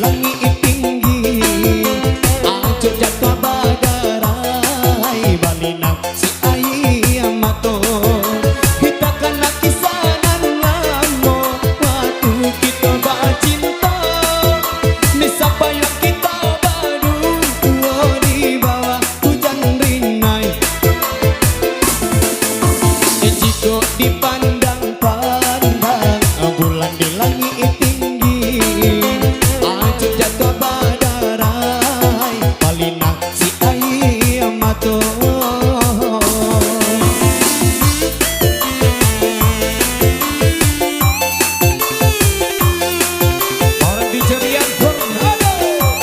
langit tinggi, ajo jatuh badarai balina si ayam mato. Kita kena kisanan lama waktu kita bercinta, ni siapa yang kita berdua di bawah hujan ringai. Jika dipandang-pandang bulan di langit tinggi, aja jatuh badarai balina si ayam mato. Orang di jerian tornado.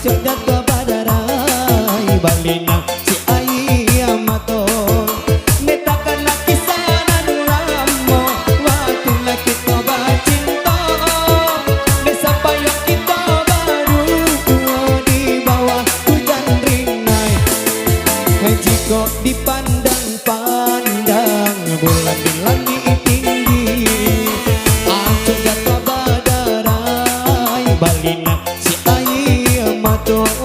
Acok jatuh badarai balina si ayam matong metakan kisanan lamo waktu kita bercinta mesapayok kita baru di bawah hujan rinai jika dipandang-pandang bulan di langit tinggi acok jatuh badarai balina si ayam matong